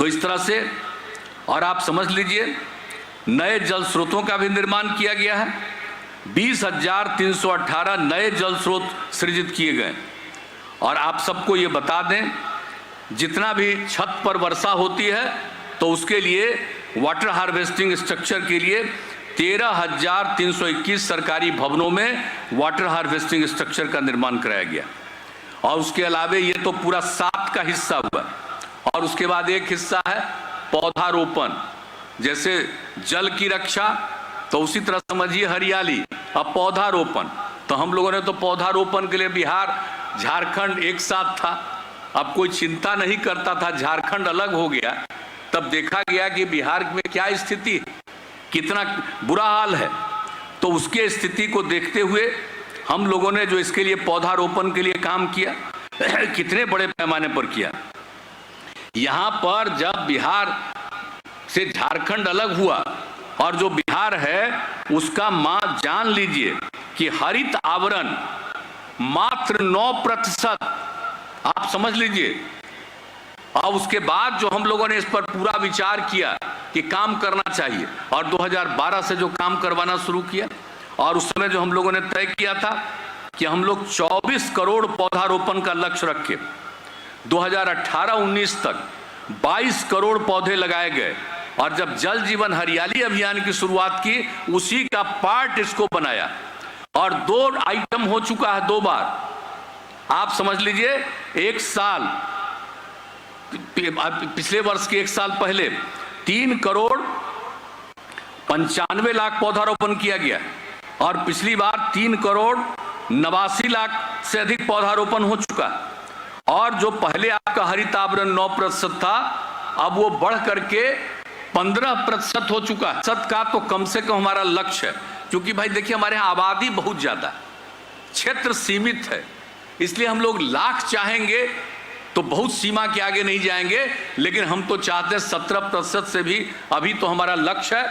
तो इस तरह से, और आप समझ लीजिए नए जल स्रोतों का भी निर्माण किया गया है। 20,318 नए जल स्रोत सृजित किए गए। और आप सबको ये बता दें, जितना भी छत पर वर्षा होती है तो उसके लिए वाटर हार्वेस्टिंग स्ट्रक्चर के लिए 13,321 सरकारी भवनों में वाटर हार्वेस्टिंग स्ट्रक्चर का निर्माण कराया गया। और उसके अलावे ये तो पूरा 7 का हिस्सा हुआ। और उसके बाद एक हिस्सा है पौधारोपण, जैसे जल की रक्षा तो उसी तरह समझिए हरियाली। अब पौधारोपण, तो हम लोगों ने तो पौधारोपण के लिए बिहार झारखंड एक साथ था। अब कोई चिंता नहीं करता था, झारखंड अलग हो गया, तब देखा गया कि बिहार में क्या स्थिति, कितना बुरा हाल है। तो उसके स्थिति को देखते हुए हम लोगों ने जो इसके लिए पौधारोपण के लिए काम किया, कितने बड़े पैमाने पर किया। यहां पर जब बिहार से झारखंड अलग हुआ और जो बिहार है उसका जान लीजिए कि हरित आवरण मात्र 9%, आप समझ लीजिए। और उसके बाद जो हम लोगों ने इस पर पूरा विचार किया कि काम करना चाहिए, और 2012 से जो काम करवाना शुरू किया, और उस समय जो हम लोगों ने तय किया था कि हम लोग 24 करोड़ पौधारोपण का लक्ष्य रखे। 2018-19 तक 22 करोड़ पौधे लगाए गए। और जब जल जीवन हरियाली अभियान की शुरुआत की, उसी का पार्ट इसको बनाया। और 2 आइटम हो चुका है, 2 बार। आप समझ लीजिए, एक साल पिछले वर्ष के 1 साल पहले 3 करोड़ 95 लाख पौधारोपण किया गया, और पिछली बार 3 करोड़ 89 लाख से अधिक पौधारोपण हो चुका। और जो पहले आपका हरित आवरण 9% था, अब वो बढ़ करके 15% हो चुका है। सत का तो कम से कम हमारा लक्ष्य है, क्योंकि भाई देखिए हमारे यहाँ आबादी बहुत ज्यादा, क्षेत्र सीमित है, इसलिए हम लोग लाख चाहेंगे तो बहुत सीमा के आगे नहीं जाएंगे। लेकिन हम तो चाहते हैं 17% से भी, अभी तो हमारा लक्ष्य है,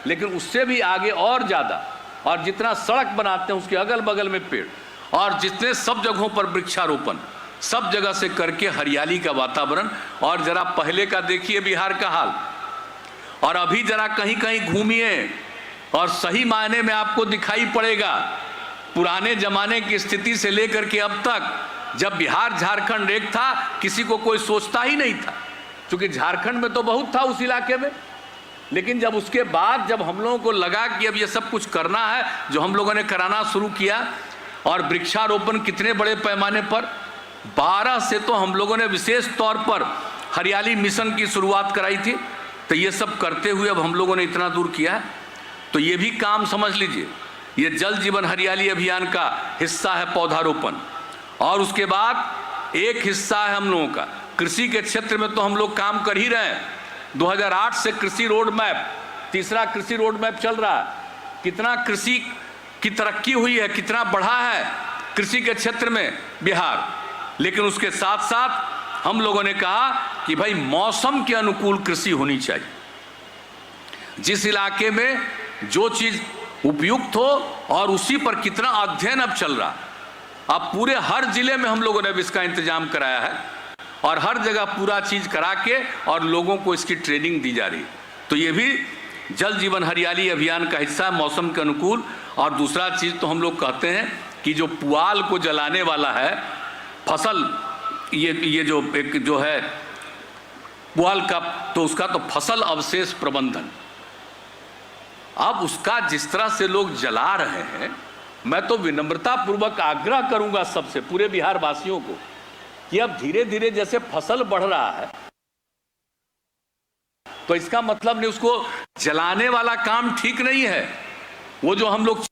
लेकिन उससे भी आगे और ज्यादा। और जितना सड़क बनाते हैं उसके अगल बगल में पेड़, और जितने सब जगहों पर वृक्षारोपण, सब जगह से करके हरियाली का वातावरण। और जरा पहले का देखिए बिहार का हाल, और अभी जरा कहीं कहीं घूमिए और सही मायने में आपको दिखाई पड़ेगा पुराने जमाने की स्थिति से लेकर के अब तक। जब बिहार झारखंड एक था, किसी को कोई सोचता ही नहीं था, क्योंकि झारखंड में तो बहुत था उस इलाके में। लेकिन जब उसके बाद जब हम लोगों को लगा कि अब ये सब कुछ करना है, जो हम लोगों ने कराना शुरू किया, और वृक्षारोपण कितने बड़े पैमाने पर, 12 से तो हम लोगों ने विशेष तौर पर हरियाली मिशन की शुरुआत कराई थी। तो ये सब करते हुए अब हम लोगों ने इतना दूर किया है। तो ये भी काम समझ लीजिए, ये जल जीवन हरियाली अभियान का हिस्सा है पौधारोपण। और उसके बाद एक हिस्सा है हम लोगों का कृषि के क्षेत्र में, तो हम लोग काम कर ही रहे हैं। 2008 से कृषि रोड मैप, तीसरा कृषि रोड मैप चल रहा है। कितना कृषि की तरक्की हुई है, कितना बढ़ा है कृषि के क्षेत्र में बिहार। लेकिन उसके साथ साथ हम लोगों ने कहा कि भाई मौसम के अनुकूल कृषि होनी चाहिए। जिस इलाके में जो चीज उपयुक्त हो, और उसी पर कितना अध्ययन अब चल रहा। अब पूरे हर जिले में हम लोगों ने इसका इंतजाम कराया है, और हर जगह पूरा चीज करा के और लोगों को इसकी ट्रेनिंग दी जा रही। तो ये भी जल जीवन हरियाली अभियान का हिस्सा है, मौसम के अनुकूल। और दूसरा चीज तो हम लोग कहते हैं कि जो पुआल को जलाने वाला है फसल, ये जो एक जो है पुआल का, तो उसका तो फसल अवशेष प्रबंधन। अब उसका जिस तरह से लोग जला रहे हैं, मैं तो विनम्रता पूर्वक आग्रह करूंगा सबसे, पूरे बिहार वासियों को, कि अब धीरे धीरे जैसे फसल बढ़ रहा है, तो इसका मतलब नहीं उसको जलाने वाला काम ठीक नहीं है। वो जो हम लोग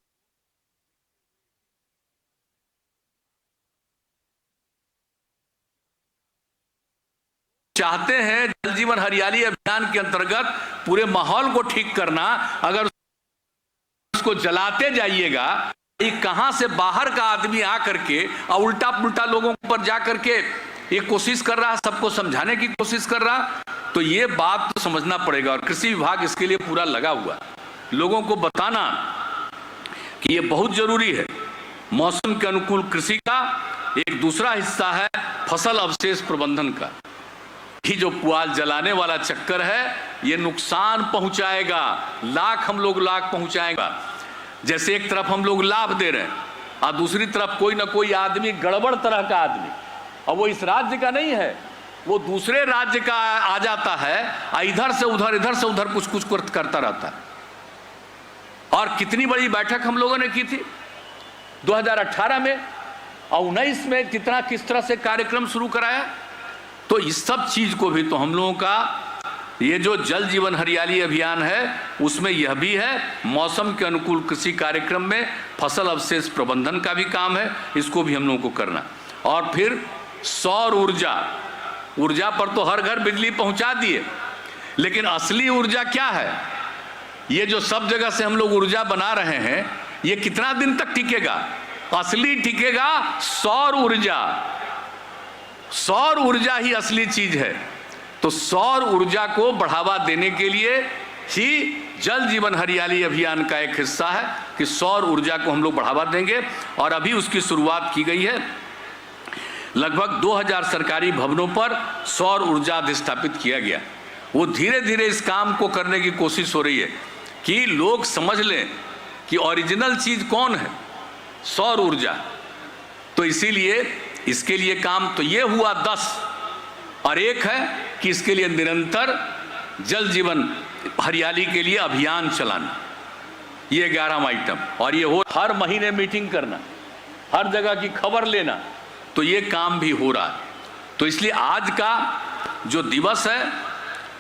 चाहते हैं जल जीवन हरियाली अभियान के अंतर्गत पूरे माहौल को ठीक करना, अगर उसको जलाते जाइएगा, ये कहां से बाहर का आदमी आकर के और उल्टा पुल्टा लोगों पर जाकर के ये कोशिश कर रहा है, सबको समझाने की कोशिश कर रहा। तो ये बात तो समझना पड़ेगा, और कृषि विभाग इसके लिए पूरा लगा हुआ, लोगों को बताना कि ये बहुत जरूरी है। मौसम के अनुकूल कृषि का एक दूसरा हिस्सा है फसल अवशेष प्रबंधन का। ये जो पुआल जलाने वाला चक्कर है ये नुकसान पहुंचाएगा, लाख पहुंचाएगा। जैसे एक तरफ हम लोग लाभ दे रहे हैं और दूसरी तरफ कोई ना कोई आदमी गड़बड़ तरह का आदमी, और वो इस राज्य का नहीं है, वो दूसरे राज्य का आ जाता है, इधर से उधर कुछ करता रहता है। और कितनी बड़ी बैठक हम लोगों ने की थी 2018 में और 19 में, किस तरह से कार्यक्रम शुरू कराया। तो इस सब चीज को भी तो हम लोगों का ये जो जल जीवन हरियाली अभियान है उसमें यह भी है, मौसम के अनुकूल कृषि कार्यक्रम में फसल अवशेष प्रबंधन का भी काम है, इसको भी हम लोगों को करना। और फिर सौर ऊर्जा पर तो हर घर बिजली पहुंचा दिए, लेकिन असली ऊर्जा क्या है? ये जो सब जगह से हम लोग ऊर्जा बना रहे हैं ये कितना दिन तक टिकेगा? असली टिकेगा सौर ऊर्जा ही असली चीज है। तो सौर ऊर्जा को बढ़ावा देने के लिए ही जल जीवन हरियाली अभियान का एक हिस्सा है कि सौर ऊर्जा को हम लोग बढ़ावा देंगे। और अभी उसकी शुरुआत की गई है, लगभग 2000 सरकारी भवनों पर सौर ऊर्जा अधिष्ठापित किया गया। वो धीरे धीरे इस काम को करने की कोशिश हो रही है कि लोग समझ लें कि ओरिजिनल चीज कौन है, सौर ऊर्जा। तो इसीलिए इसके लिए काम तो ये हुआ 10, और एक है कि इसके लिए निरंतर जल जीवन हरियाली के लिए अभियान चलाना, ये 11वां आइटम। और ये हो हर महीने मीटिंग करना, हर जगह की खबर लेना, तो ये काम भी हो रहा है। तो इसलिए आज का जो दिवस है,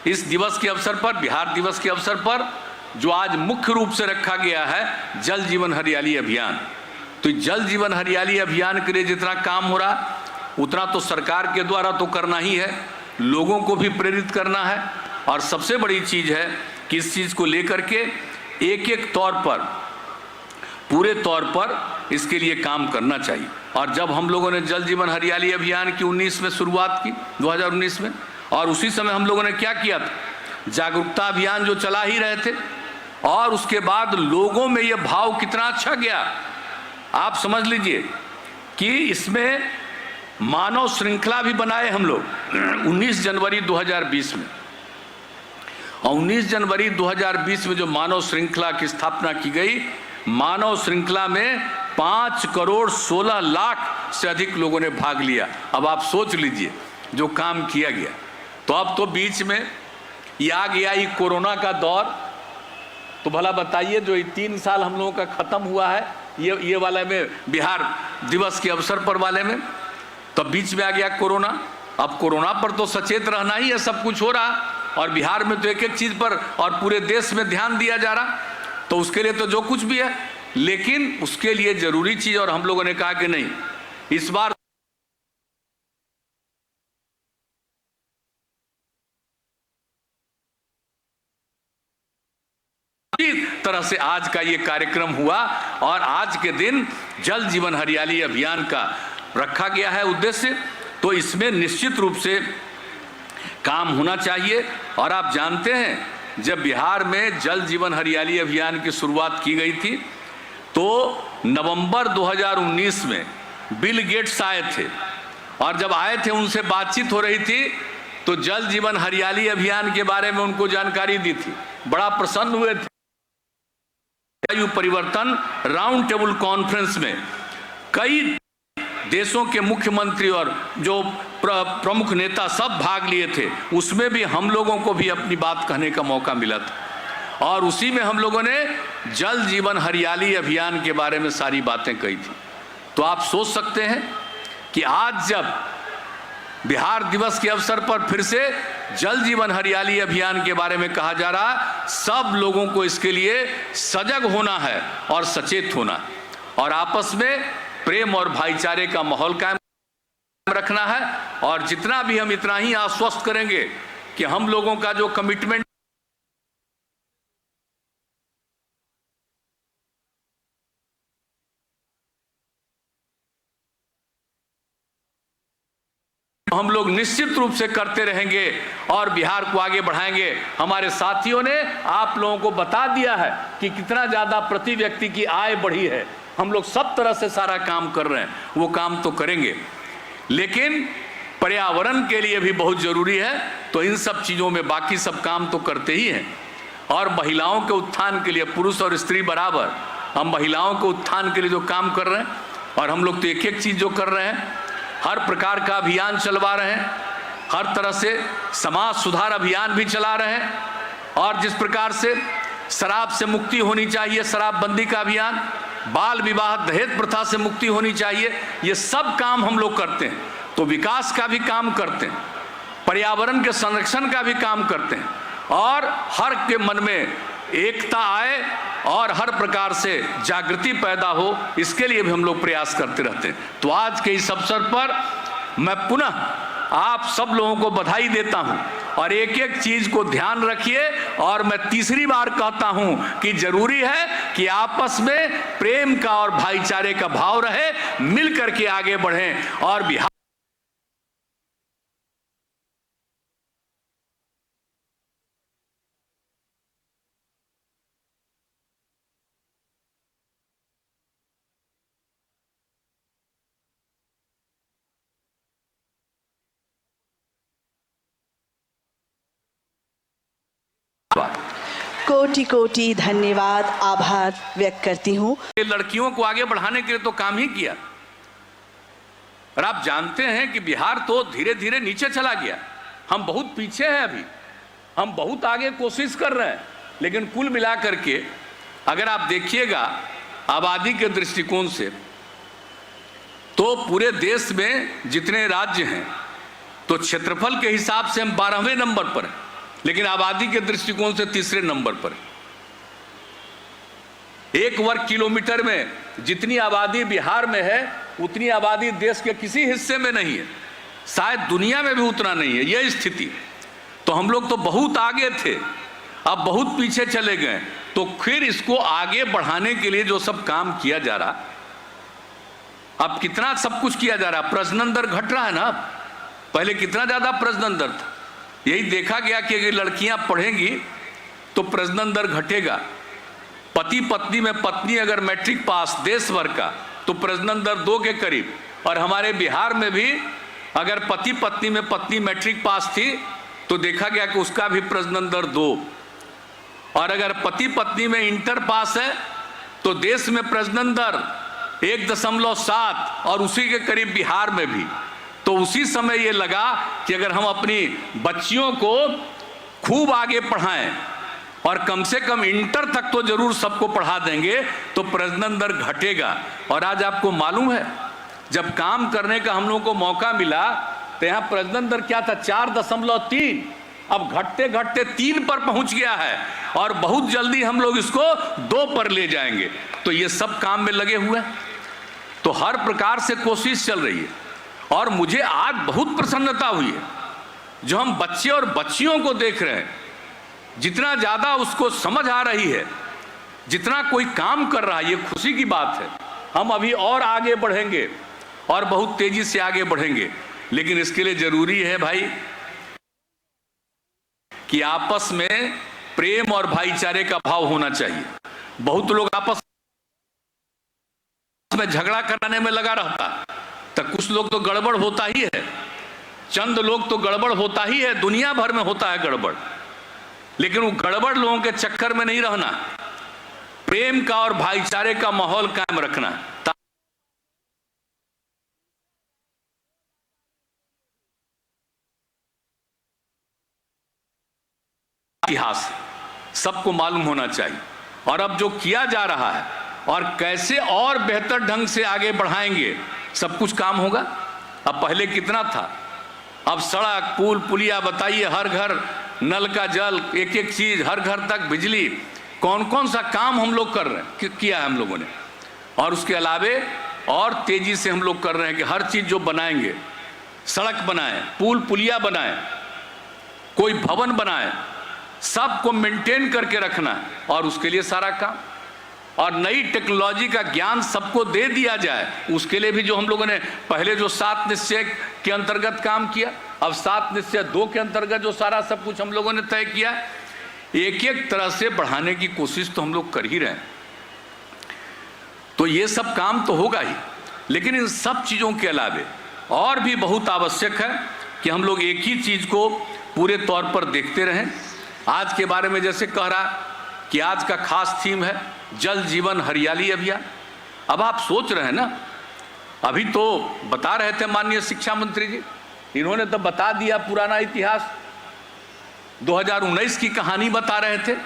इस दिवस के अवसर पर, बिहार दिवस के अवसर पर जो आज मुख्य रूप से रखा गया है जल जीवन हरियाली अभियान। तो जल जीवन हरियाली अभियान के लिए जितना काम हो रहा उतना तो सरकार के द्वारा तो करना ही है, लोगों को भी प्रेरित करना है। और सबसे बड़ी चीज है कि इस चीज को लेकर के एक तौर पर, पूरे तौर पर इसके लिए काम करना चाहिए। और जब हम लोगों ने जल जीवन हरियाली अभियान की 19 में शुरुआत की, 2019 में, और उसी समय हम लोगों ने क्या किया था, जागरूकता अभियान जो चला ही रहे थे, और उसके बाद लोगों में ये भाव कितना अच्छा गया। आप समझ लीजिए कि इसमें मानव श्रृंखला भी बनाए हम लोग 19 जनवरी 2020 में। और 19 जनवरी 2020 में जो मानव श्रृंखला की स्थापना की गई, मानव श्रृंखला में 5 करोड़ 16 लाख से अधिक लोगों ने भाग लिया। अब आप सोच लीजिए जो काम किया गया। तो अब तो बीच में ये आ गया ये कोरोना का दौर। तो भला बताइए, जो ये 3 साल हम लोगों का खत्म हुआ है ये वाला में, बिहार दिवस के अवसर पर वाले में, तो बीच में आ गया कोरोना। अब कोरोना पर तो सचेत रहना ही है, सब कुछ हो रहा, और बिहार में तो एक चीज पर और पूरे देश में ध्यान दिया जा रहा। तो उसके लिए तो जो कुछ भी है, लेकिन उसके लिए जरूरी चीज, और हम लोगों ने कहा कि नहीं, इस बार तरह से आज का ये कार्यक्रम हुआ। और आज के दिन जल जीवन हरियाली अभियान का रखा गया है उद्देश्य। तो इसमें निश्चित रूप से काम होना चाहिए। और आप जानते हैं, जब बिहार में जल जीवन हरियाली अभियान की शुरुआत की गई थी तो नवंबर 2019 में बिल गेट्स आए थे, और जब आए थे उनसे बातचीत हो रही थी तो जल जीवन हरियाली अभियान के बारे में उनको जानकारी दी थी, बड़ा प्रसन्न हुए थे। जलवायु परिवर्तन राउंड टेबल कॉन्फ्रेंस में कई देशों के मुख्यमंत्री और जो प्रमुख नेता सब भाग लिए थे, उसमें भी हम लोगों को भी अपनी बात कहने का मौका मिला था। और उसी में हम लोगों ने जल जीवन हरियाली अभियान के बारे में सारी बातें कही थी। तो आप सोच सकते हैं कि आज जब बिहार दिवस के अवसर पर फिर से जल जीवन हरियाली अभियान के बारे में कहा जा रहा, सब लोगों को इसके लिए सजग होना है और सचेत होना, और आपस में प्रेम और भाईचारे का माहौल कायम रखना है। और जितना भी हम इतना ही आश्वस्त करेंगे कि हम लोगों का जो कमिटमेंट हम लोग निश्चित रूप से करते रहेंगे और बिहार को आगे बढ़ाएंगे। हमारे साथियों ने आप लोगों को बता दिया है कि कितना ज्यादा प्रति व्यक्ति की आय बढ़ी है। हम लोग सब तरह से सारा काम कर रहे हैं, वो काम तो करेंगे, लेकिन पर्यावरण के लिए भी बहुत जरूरी है। तो इन सब चीजों में बाकी सब काम तो करते ही हैं। और महिलाओं के उत्थान के लिए, पुरुष और स्त्री बराबर, हम महिलाओं के उत्थान के लिए जो काम कर रहे हैं, और हम लोग तो एक एक चीज जो कर रहे हैं, हर प्रकार का अभियान चलवा रहे हैं, हर तरह से समाज सुधार अभियान भी चला रहे हैं। और जिस प्रकार से शराब से मुक्ति होनी चाहिए, शराबबंदी का अभियान, बाल विवाह दहेज प्रथा से मुक्ति होनी चाहिए, ये सब काम हम लोग करते हैं। तो विकास का भी काम करते हैं, पर्यावरण के संरक्षण का भी काम करते हैं, और हर के मन में एकता आए और हर प्रकार से जागृति पैदा हो, इसके लिए भी हम लोग प्रयास करते रहते हैं। तो आज के इस अवसर पर मैं पुनः आप सब लोगों को बधाई देता हूं, और एक एक चीज को ध्यान रखिए। और मैं तीसरी बार कहता हूं कि जरूरी है कि आपस में प्रेम का और भाईचारे का भाव रहे, मिल करके आगे बढ़ें। और बिहार कोटि कोटि धन्यवाद, आभार व्यक्त करती हूँ। लड़कियों को आगे बढ़ाने के लिए तो काम ही किया। और आप जानते हैं कि बिहार तो धीरे धीरे नीचे चला गया, हम बहुत पीछे हैं अभी, हम बहुत आगे कोशिश कर रहे हैं। लेकिन कुल मिलाकर के अगर आप देखिएगा आबादी के दृष्टिकोण से, तो पूरे देश में जितने राज्य हैं, तो क्षेत्रफल के हिसाब से हम 12वें नंबर पर हैं, लेकिन आबादी के दृष्टिकोण से तीसरे नंबर पर। 1 वर्ग किलोमीटर में जितनी आबादी बिहार में है, उतनी आबादी देश के किसी हिस्से में नहीं है, शायद दुनिया में भी उतना नहीं है यह स्थिति। तो हम लोग तो बहुत आगे थे, अब बहुत पीछे चले गए। तो फिर इसको आगे बढ़ाने के लिए जो सब काम किया जा रहा, अब कितना सब कुछ किया जा रहा, प्रजनन दर घट रहा है ना। पहले कितना ज्यादा प्रजनन दर था, यही देखा गया कि अगर लड़कियां पढ़ेंगी तो प्रजनन दर घटेगा। पति पत्नी में पत्नी अगर मैट्रिक पास देश भर का, तो प्रजनन दर 2 के करीब। और हमारे बिहार में भी अगर पति पत्नी में पत्नी मैट्रिक पास थी, तो देखा गया कि उसका भी प्रजनन दर 2। और अगर पति पत्नी में इंटर पास है, तो देश में प्रजनन दर 1.7 और उसी के करीब बिहार में भी। तो उसी समय ये लगा कि अगर हम अपनी बच्चियों को खूब आगे पढ़ाएं और कम से कम इंटर तक तो जरूर सबको पढ़ा देंगे, तो प्रजनन दर घटेगा। और आज आपको मालूम है, जब काम करने का हम लोगों को मौका मिला, तो यहाँ प्रजनन दर क्या था, 4.3, अब घटते घटते 3 पर पहुंच गया है, और बहुत जल्दी हम लोग इसको 2 पर ले जाएंगे। तो ये सब काम में लगे हुए हैं, तो हर प्रकार से कोशिश चल रही है। और मुझे आज बहुत प्रसन्नता हुई है, जो हम बच्चे और बच्चियों को देख रहे हैं, जितना ज्यादा उसको समझ आ रही है, जितना कोई काम कर रहा है, ये खुशी की बात है। हम अभी और आगे बढ़ेंगे और बहुत तेजी से आगे बढ़ेंगे, लेकिन इसके लिए जरूरी है भाई कि आपस में प्रेम और भाईचारे का भाव होना चाहिए। बहुत लोग आपस में झगड़ा कराने में लगा रहता, तो कुछ लोग तो गड़बड़ होता ही है, चंद लोग तो गड़बड़ होता ही है, दुनिया भर में होता है गड़बड़। लेकिन वो गड़बड़ लोगों के चक्कर में नहीं रहना, प्रेम का और भाईचारे का माहौल कायम रखना। इतिहास सबको मालूम होना चाहिए, और अब जो किया जा रहा है और कैसे और बेहतर ढंग से आगे बढ़ाएंगे, सब कुछ काम होगा। अब पहले कितना था, अब सड़क पुल पुलिया बताइए, हर घर नल का जल, एक एक चीज, हर घर तक बिजली, कौन कौन सा काम हम लोग कर रहे हैं, किया है हम लोगों ने। और उसके अलावे और तेजी से हम लोग कर रहे हैं कि हर चीज जो बनाएंगे, सड़क बनाएं, पुल पुलिया बनाएं, कोई भवन बनाएं, सबको मेंटेन करके रखना है। और उसके लिए सारा काम, और नई टेक्नोलॉजी का ज्ञान सबको दे दिया जाए, उसके लिए भी जो हम लोगों ने पहले जो 7 निश्चय के अंतर्गत काम किया, अब 7 निश्चय 2 के अंतर्गत जो सारा सब कुछ हम लोगों ने तय किया, एक एक तरह से बढ़ाने की कोशिश तो हम लोग कर ही रहे हैं। तो ये सब काम तो होगा ही, लेकिन इन सब चीजों के अलावे और भी बहुत आवश्यक है कि हम लोग एक ही चीज को पूरे तौर पर देखते रहें। आज के बारे में जैसे कह रहा कि आज का खास थीम है जल जीवन हरियाली अभियान। अब आप सोच रहे हैं ना, अभी तो बता रहे थे माननीय शिक्षा मंत्री जी, इन्होंने तो बता दिया पुराना इतिहास, 2019 की कहानी बता रहे थे।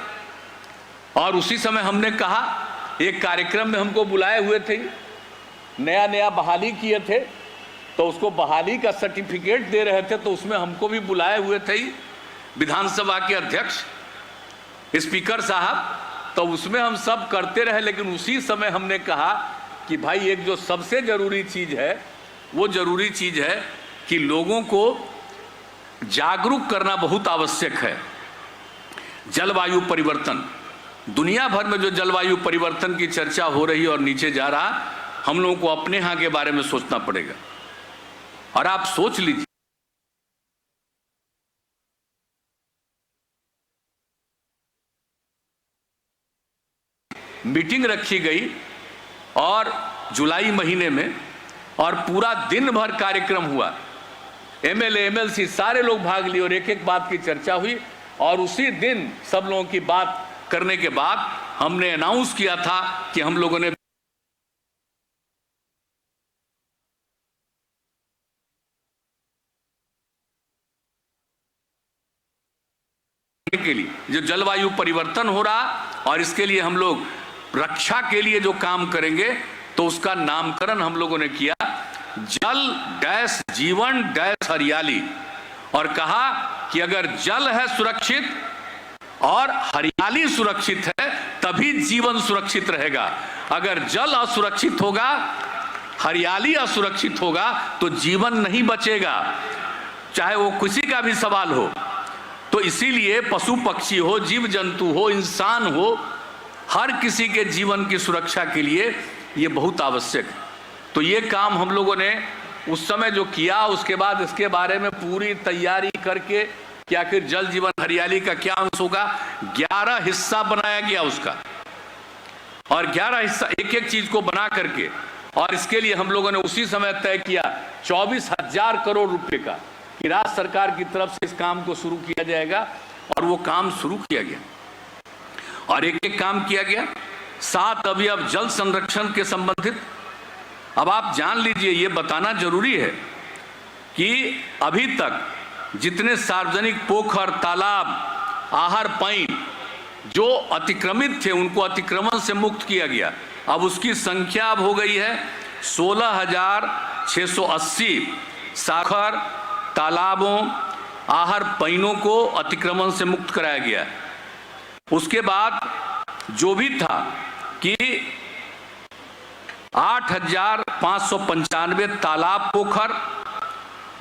और उसी समय हमने कहा, एक कार्यक्रम में हमको बुलाए हुए थे, नया नया बहाली किए थे, तो उसको बहाली का सर्टिफिकेट दे रहे थे, तो उसमें हमको भी बुलाए हुए थे विधानसभा के अध्यक्ष स्पीकर साहब, तो उसमें हम सब करते रहे। लेकिन उसी समय हमने कहा कि भाई एक जो सबसे जरूरी चीज है, वो जरूरी चीज है कि लोगों को जागरूक करना बहुत आवश्यक है। जलवायु परिवर्तन, दुनिया भर में जो जलवायु परिवर्तन की चर्चा हो रही है और नीचे जा रहा, हम लोगों को अपने यहाँ के बारे में सोचना पड़ेगा। और आप सोच लीजिए, मीटिंग रखी गई और जुलाई महीने में, और पूरा दिन भर कार्यक्रम हुआ, एमएलए एमएलसी सारे लोग भाग लिए और एक एक बात की चर्चा हुई। और उसी दिन सब लोगों की बात करने के बाद हमने अनाउंस किया था कि हम लोगों ने के लिए जो जलवायु परिवर्तन हो रहा और इसके लिए हम लोग रक्षा के लिए जो काम करेंगे, तो उसका नामकरण हम लोगों ने किया जल डैश जीवन डैश हरियाली। और कहा कि अगर जल है सुरक्षित और हरियाली सुरक्षित है तभी जीवन सुरक्षित रहेगा। अगर जल असुरक्षित होगा, हरियाली असुरक्षित होगा, तो जीवन नहीं बचेगा, चाहे वो किसी का भी सवाल हो। तो इसीलिए पशु पक्षी हो, जीव जंतु हो, इंसान हो, हर किसी के जीवन की सुरक्षा के लिए ये बहुत आवश्यक है। तो ये काम हम लोगों ने उस समय जो किया, उसके बाद इसके बारे में पूरी तैयारी करके कि आखिर जल जीवन हरियाली का क्या अंश होगा, 11 हिस्सा बनाया गया उसका, और 11 हिस्सा एक एक चीज को बना करके, और इसके लिए हम लोगों ने उसी समय तय किया 24,000 करोड़ रुपए का कि राज्य सरकार की तरफ से इस काम को शुरू किया जाएगा। और वो काम शुरू किया गया और एक एक काम किया गया। 7 अवयव जल संरक्षण के संबंधित। अब आप जान लीजिए, ये बताना जरूरी है कि अभी तक जितने सार्वजनिक पोखर, तालाब, आहर, पईन जो अतिक्रमित थे, उनको अतिक्रमण से मुक्त किया गया। अब उसकी संख्या अब हो गई है 16,680 साखर, तालाबों, आहर, पईनों को अतिक्रमण से मुक्त कराया गया। उसके बाद जो भी था कि 8,595 तालाब, पोखर,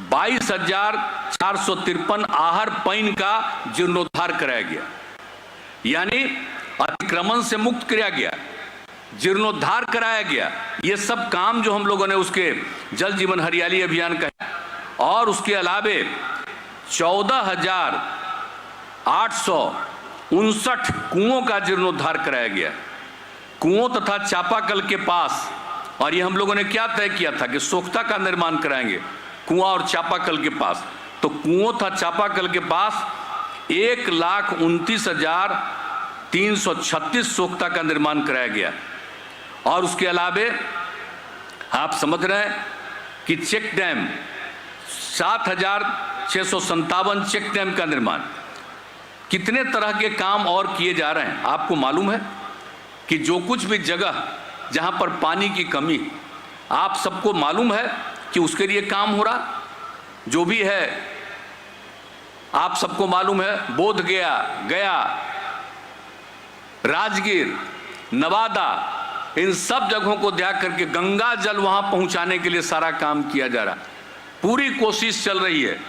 22,453 आहर, पईन का जीर्णोद्धार कराया गया। यानी अतिक्रमण से मुक्त किया गया, जीर्णोद्धार कराया गया। ये सब काम जो हम लोगों ने उसके जल जीवन हरियाली अभियान का। और उसके अलावे 14,859 कुओं का जीर्णोद्धार कराया गया, कुओं तथा चापाकल के पास। और ये हम लोगों ने क्या तय किया था कि सोख्ता का निर्माण कराएंगे कुआं और चापाकल के पास। तो कुओं तथा चापाकल के पास 1,29,336 सोख्ता का निर्माण कराया गया। और उसके अलावे आप समझ रहे हैं कि चेक डैम 7,657 चेक डैम का निर्माण। कितने तरह के काम और किए जा रहे हैं। आपको मालूम है कि जो कुछ भी जगह जहां पर पानी की कमी, आप सबको मालूम है कि उसके लिए काम हो रहा। जो भी है आप सबको मालूम है, बोध गया, गया, राजगीर, नवादा, इन सब जगहों को ध्यान करके गंगा जल वहां पहुंचाने के लिए सारा काम किया जा रहा। पूरी कोशिश चल रही है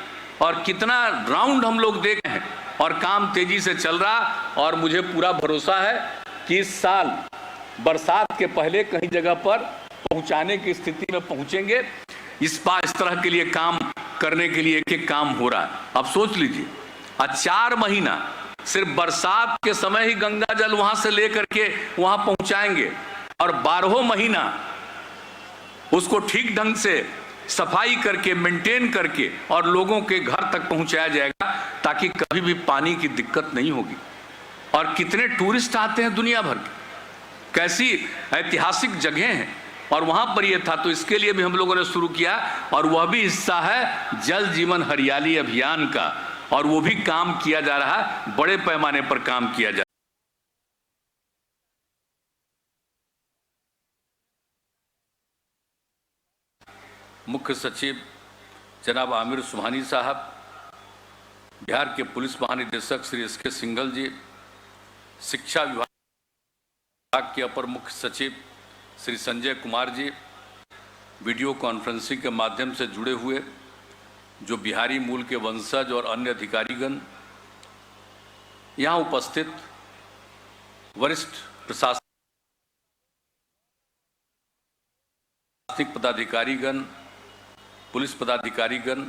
और कितना राउंड हम लोग देख रहे हैं और काम तेजी से चल रहा। और मुझे पूरा भरोसा है कि इस साल बरसात के पहले कहीं जगह पर पहुंचाने की स्थिति में पहुंचेंगे। इस तरह के लिए काम करने के लिए एक एक काम हो रहा है। अब सोच लीजिए, 4 महीना सिर्फ बरसात के समय ही गंगा जल वहां से लेकर के वहां पहुंचाएंगे और 12 महीना उसको ठीक ढंग से सफाई करके, मेंटेन करके और लोगों के घर तक पहुंचाया जाएगा, ताकि कभी भी पानी की दिक्कत नहीं होगी। और कितने टूरिस्ट आते हैं दुनिया भर के, कैसी ऐतिहासिक जगह हैं, और वहां पर यह था। तो इसके लिए भी हम लोगों ने शुरू किया, और वह भी हिस्सा है जल जीवन हरियाली अभियान का, और वो भी काम किया जा रहा है, बड़े पैमाने पर काम किया जा रहा है। मुख्य सचिव जनाब आमिर सुबहानी साहब, बिहार के पुलिस महानिदेशक श्री एस के सिंघल जी, शिक्षा विभाग के अपर मुख्य सचिव श्री संजय कुमार जी, वीडियो कॉन्फ्रेंसिंग के माध्यम से जुड़े हुए जो बिहारी मूल के वंशज और अन्य अधिकारीगण, यहाँ उपस्थित वरिष्ठ प्रशासनिक पदाधिकारीगण, पुलिस पदाधिकारीगण,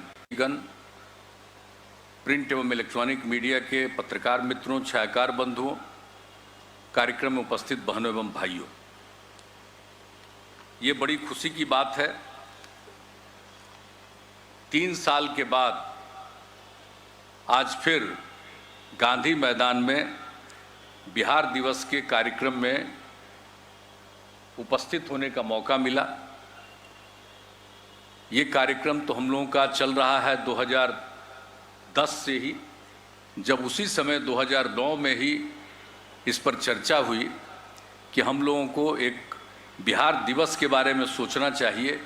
प्रिंट एवं इलेक्ट्रॉनिक मीडिया के पत्रकार मित्रों, छायाकार बंधुओं, कार्यक्रम में उपस्थित बहनों एवं भाइयों, ये बड़ी खुशी की बात है। 3 साल के बाद आज फिर गांधी मैदान में बिहार दिवस के कार्यक्रम में उपस्थित होने का मौका मिला। ये कार्यक्रम तो हम लोगों का चल रहा है 2010 से ही, जब उसी समय 2009 में ही इस पर चर्चा हुई कि हम लोगों को एक बिहार दिवस के बारे में सोचना चाहिए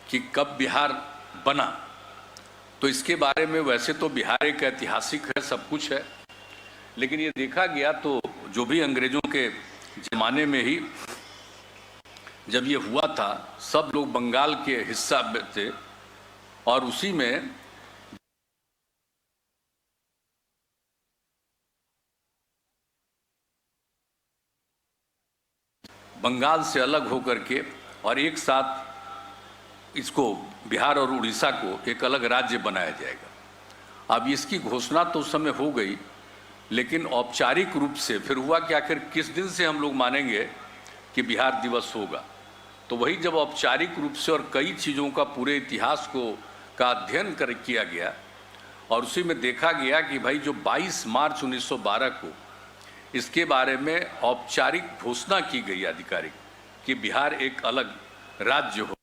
कि कब बिहार बना। तो इसके बारे में वैसे तो बिहार एक ऐतिहासिक है, सब कुछ है, लेकिन ये देखा गया तो जो भी अंग्रेजों के ज़माने में ही जब ये हुआ था, सब लोग बंगाल के हिस्सा में थे, और उसी में बंगाल से अलग होकर के और एक साथ इसको बिहार और उड़ीसा को एक अलग राज्य बनाया जाएगा। अब इसकी घोषणा तो उस समय हो गई, लेकिन औपचारिक रूप से फिर हुआ कि आखिर किस दिन से हम लोग मानेंगे कि बिहार दिवस होगा। तो वही जब औपचारिक रूप से और कई चीज़ों का पूरे इतिहास का अध्ययन किया गया, और उसी में देखा गया कि भाई जो 22 मार्च 1912 को इसके बारे में औपचारिक घोषणा की गई आधिकारिक कि बिहार एक अलग राज्य हो।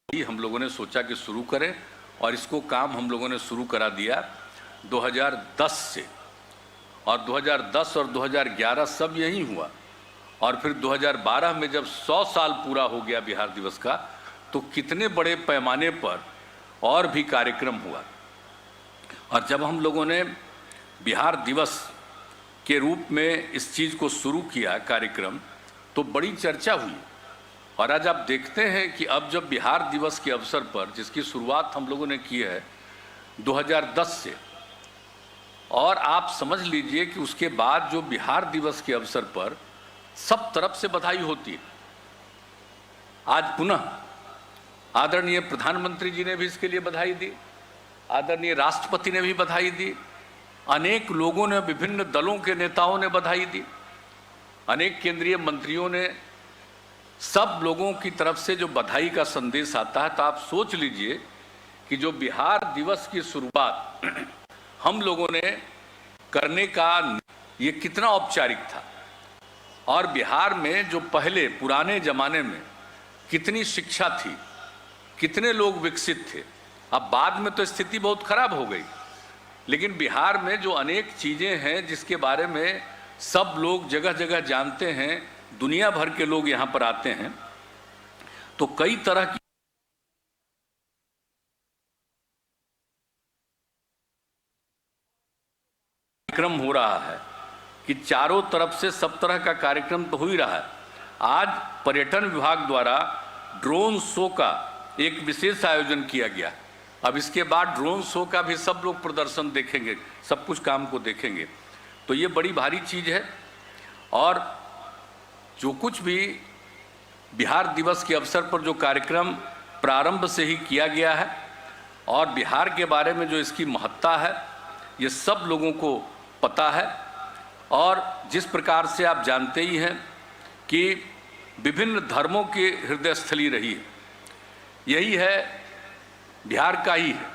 हम लोगों ने सोचा कि शुरू करें, और इसको काम हम लोगों ने शुरू करा दिया 2010 से, और 2010 और 2011 सब यही हुआ, और फिर 2012 में जब 100 साल पूरा हो गया बिहार दिवस का, तो कितने बड़े पैमाने पर और भी कार्यक्रम हुआ। और जब हम लोगों ने बिहार दिवस के रूप में इस चीज़ को शुरू किया कार्यक्रम, तो बड़ी चर्चा हुई। और आज आप देखते हैं कि अब जब बिहार दिवस के अवसर पर, जिसकी शुरुआत हम लोगों ने की है 2010 से, और आप समझ लीजिए कि उसके बाद जो बिहार दिवस के अवसर पर सब तरफ से बधाई होती है। आज पुनः आदरणीय प्रधानमंत्री जी ने भी इसके लिए बधाई दी, आदरणीय राष्ट्रपति ने भी बधाई दी, अनेक लोगों ने, विभिन्न दलों के नेताओं ने बधाई दी, अनेक केंद्रीय मंत्रियों ने, सब लोगों की तरफ से जो बधाई का संदेश आता है। तो आप सोच लीजिए कि जो बिहार दिवस की शुरुआत हम लोगों ने करने का ये कितना औपचारिक था, और बिहार में जो पहले पुराने ज़माने में कितनी शिक्षा थी, कितने लोग विकसित थे। अब बाद में तो स्थिति बहुत खराब हो गई, लेकिन बिहार में जो अनेक चीज़ें हैं जिसके बारे में सब लोग जगह जगह जानते हैं, दुनिया भर के लोग यहाँ पर आते हैं, तो कई तरह की कार्यक्रम हो रहा है कि चारों तरफ से सब तरह का कार्यक्रम तो हो ही रहा है। आज पर्यटन विभाग द्वारा ड्रोन शो का एक विशेष आयोजन किया गया। अब इसके बाद ड्रोन शो का भी सब लोग प्रदर्शन देखेंगे, सब कुछ काम को देखेंगे, तो ये बड़ी भारी चीज़ है। और जो कुछ भी बिहार दिवस के अवसर पर जो कार्यक्रम प्रारंभ से ही किया गया है, और बिहार के बारे में जो इसकी महत्ता है, ये सब लोगों को पता है। और जिस प्रकार से आप जानते ही हैं कि विभिन्न धर्मों की हृदय स्थली रही है, यही है बिहार का ही है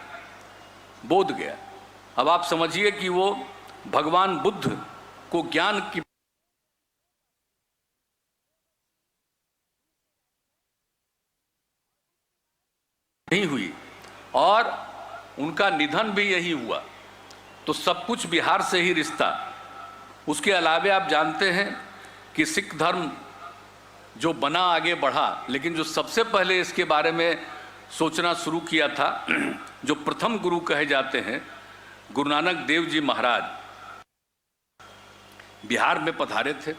बोध गया। अब आप समझिए कि वो भगवान बुद्ध को ज्ञान की नहीं हुई और उनका निधन भी यही हुआ, तो सब कुछ बिहार से ही रिश्ता। उसके अलावा आप जानते हैं कि सिख धर्म जो बना आगे बढ़ा, लेकिन जो सबसे पहले इसके बारे में सोचना शुरू किया था, जो प्रथम गुरु कहे जाते हैं गुरु नानक देव जी महाराज, बिहार में पधारे थे।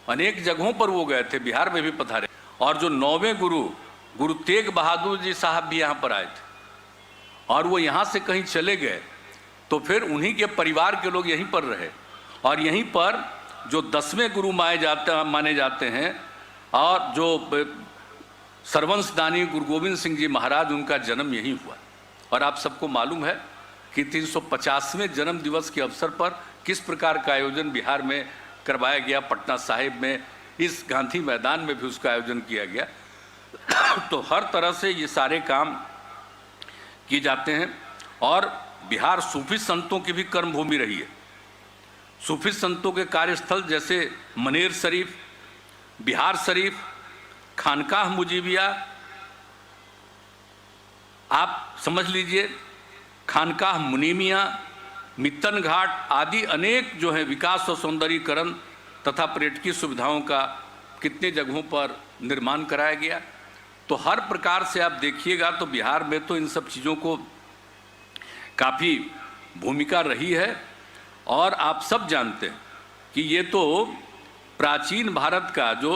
अनेक जगहों पर वो गए थे, बिहार में भी पधारे। और जो 9वें गुरु गुरु तेग बहादुर जी साहब भी यहाँ पर आए थे, और वो यहाँ से कहीं चले गए तो फिर उन्हीं के परिवार के लोग यहीं पर रहे। और यहीं पर जो 10वें गुरु माने जाते हैं और जो सर्वंशदानी गुरु गोविंद सिंह जी महाराज, उनका जन्म यहीं हुआ। और आप सबको मालूम है कि 350वें जन्म दिवस के अवसर पर किस प्रकार का आयोजन बिहार में करवाया गया। पटना साहिब में इस गांधी मैदान में भी उसका आयोजन किया गया। तो हर तरह से ये सारे काम किए जाते हैं। और बिहार सूफी संतों की भी कर्म भूमि रही है। सूफी संतों के कार्यस्थल जैसे मनेर शरीफ, बिहार शरीफ, खानकाह मुजीबिया, आप समझ लीजिए, खानकाह मुनीमिया, मित्तन घाट आदि अनेक जो है विकास और सौंदर्यीकरण तथा पर्यटकीय सुविधाओं का कितने जगहों पर निर्माण कराया गया। तो हर प्रकार से आप देखिएगा तो बिहार में तो इन सब चीज़ों को काफ़ी भूमिका रही है। और आप सब जानते हैं कि ये तो प्राचीन भारत का जो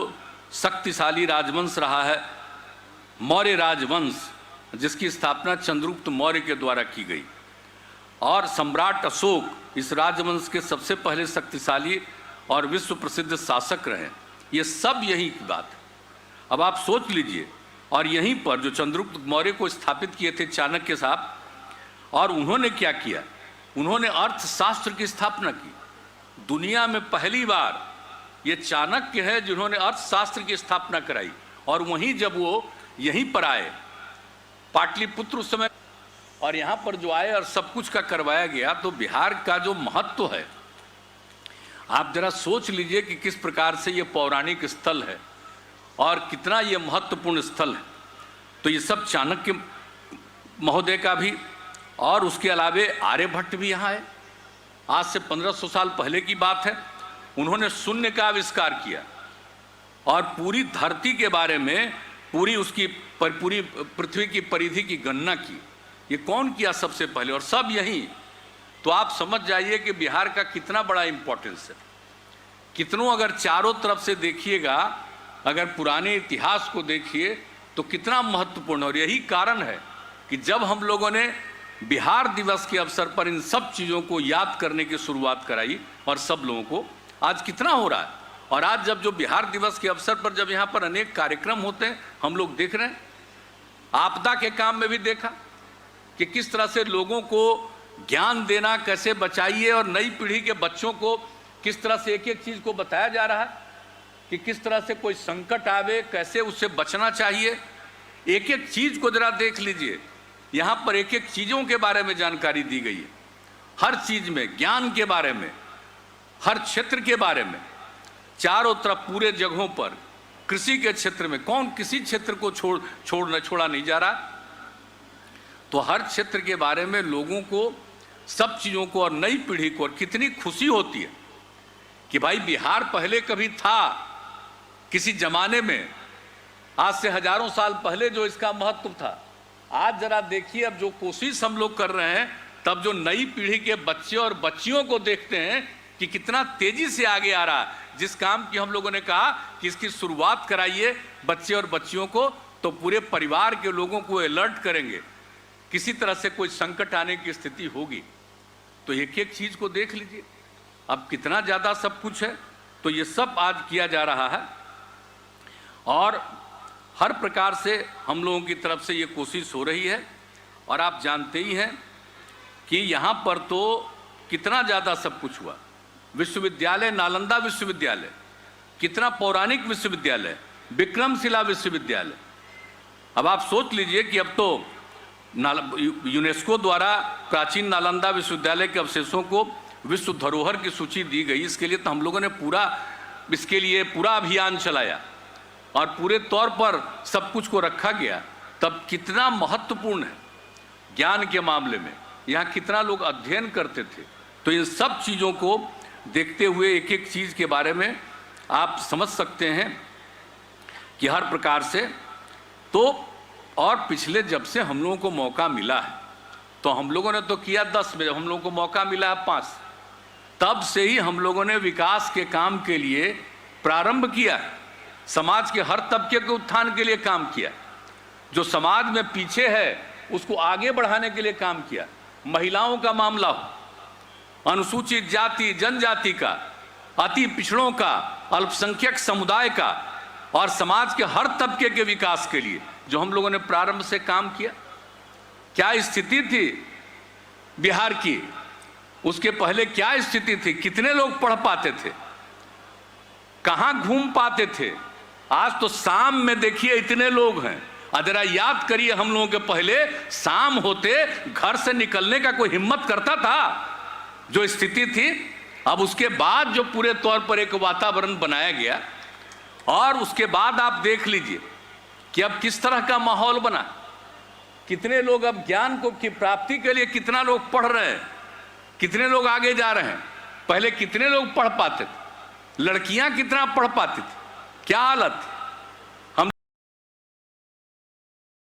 शक्तिशाली राजवंश रहा है, मौर्य राजवंश, जिसकी स्थापना चंद्रगुप्त मौर्य के द्वारा की गई। और सम्राट अशोक इस राजवंश के सबसे पहले शक्तिशाली और विश्व प्रसिद्ध शासक रहे। ये सब यही की बात है। अब आप सोच लीजिए, और यहीं पर जो चंद्रगुप्त मौर्य को स्थापित किए थे चाणक्य साहब, और उन्होंने क्या किया, उन्होंने अर्थशास्त्र की स्थापना की। दुनिया में पहली बार ये चाणक्य है जिन्होंने अर्थशास्त्र की स्थापना कराई। और वहीं जब वो यहीं पर आए, पाटलिपुत्र उस समय, और यहाँ पर जो आए और सब कुछ का करवाया गया, तो बिहार का जो महत्व है आप जरा सोच लीजिए कि किस प्रकार से ये पौराणिक स्थल है और कितना ये महत्वपूर्ण स्थल है। तो ये सब चाणक्य महोदय का भी, और उसके अलावे आर्यभट्ट भी यहाँ है। आज से 1500 साल पहले की बात है। उन्होंने शून्य का आविष्कार किया और पूरी धरती के बारे में, पूरी पृथ्वी की परिधि की गणना की। ये कौन किया सबसे पहले, और सब यहीं। तो आप समझ जाइए कि बिहार का कितना बड़ा इंपॉर्टेंस है। कितनों अगर चारों तरफ से देखिएगा, अगर पुराने इतिहास को देखिए तो कितना महत्वपूर्ण। और यही कारण है कि जब हम लोगों ने बिहार दिवस के अवसर पर इन सब चीज़ों को याद करने की शुरुआत कराई, और सब लोगों को आज कितना हो रहा है। और आज जब जो बिहार दिवस के अवसर पर जब यहाँ पर अनेक कार्यक्रम होते हैं, हम लोग देख रहे हैं। आपदा के काम में भी देखा कि किस तरह से लोगों को ज्ञान देना, कैसे बचाइए, और नई पीढ़ी के बच्चों को किस तरह से एक एक चीज़ को बताया जा रहा है कि किस तरह से कोई संकट आवे कैसे उससे बचना चाहिए। एक एक चीज़ को जरा देख लीजिए, यहाँ पर एक एक चीज़ों के बारे में जानकारी दी गई है। हर चीज़ में, ज्ञान के बारे में, हर क्षेत्र के बारे में, चारों तरफ पूरे जगहों पर। कृषि के क्षेत्र में कौन किसी क्षेत्र को छोड़ा नहीं जा रहा। तो हर क्षेत्र के बारे में लोगों को, सब चीज़ों को, और नई पीढ़ी को, और कितनी खुशी होती है कि भाई बिहार पहले कभी था किसी जमाने में, आज से हजारों साल पहले जो इसका महत्व था। आज जरा देखिए, अब जो कोशिश हम लोग कर रहे हैं, तब जो नई पीढ़ी के बच्चे और बच्चियों को देखते हैं कि कितना तेजी से आगे आ रहा है। जिस काम की हम लोगों ने कहा कि इसकी शुरुआत कराइए बच्चे और बच्चियों को, तो पूरे परिवार के लोगों को अलर्ट करेंगे। किसी तरह से कोई संकट आने की स्थिति होगी तो एक एक चीज़ को देख लीजिए। अब कितना ज़्यादा सब कुछ है। तो ये सब आज किया जा रहा है, और हर प्रकार से हम लोगों की तरफ से ये कोशिश हो रही है। और आप जानते ही हैं कि यहाँ पर तो कितना ज़्यादा सब कुछ हुआ। विश्वविद्यालय नालंदा विश्वविद्यालय, कितना पौराणिक विश्वविद्यालय, विक्रमशिला विश्वविद्यालय। अब आप सोच लीजिए कि अब तो यूनेस्को द्वारा प्राचीन नालंदा विश्वविद्यालय के अवशेषों को विश्व धरोहर की सूची दी गई। इसके लिए तो हम लोगों ने इसके लिए पूरा अभियान चलाया और पूरे तौर पर सब कुछ को रखा गया। तब कितना महत्वपूर्ण है ज्ञान के मामले में, यहाँ कितना लोग अध्ययन करते थे। तो इन सब चीज़ों को देखते हुए एक एक चीज़ के बारे में आप समझ सकते हैं कि हर प्रकार से तो। और पिछले जब से हम लोगों को मौका मिला है, तो हम लोगों ने तो किया 10 में, जब हम लोगों को मौका मिला है 5, तब से ही हम लोगों ने विकास के काम के लिए प्रारंभ किया। समाज के हर तबके के उत्थान के लिए काम किया, जो समाज में पीछे है उसको आगे बढ़ाने के लिए काम किया। महिलाओं का मामला हो, अनुसूचित जाति जनजाति का, अति पिछड़ों का, अल्पसंख्यक समुदाय का और समाज के हर तबके के विकास के लिए जो हम लोगों ने प्रारंभ से काम किया। क्या स्थिति थी बिहार की, उसके पहले क्या स्थिति थी, कितने लोग पढ़ पाते थे, कहां घूम पाते थे। आज तो शाम में देखिए इतने लोग हैं। जरा याद करिए, हम लोगों के पहले शाम होते घर से निकलने का कोई हिम्मत करता था, जो स्थिति थी। अब उसके बाद जो पूरे तौर पर एक वातावरण बनाया गया, और उसके बाद आप देख लीजिए कि अब किस तरह का माहौल बना, कितने लोग अब ज्ञान को की प्राप्ति के लिए कितना लोग पढ़ रहे हैं, कितने लोग आगे जा रहे हैं। पहले कितने लोग पढ़ पाते थे, लड़कियां कितना पढ़ पाती थी, क्या हालत थी।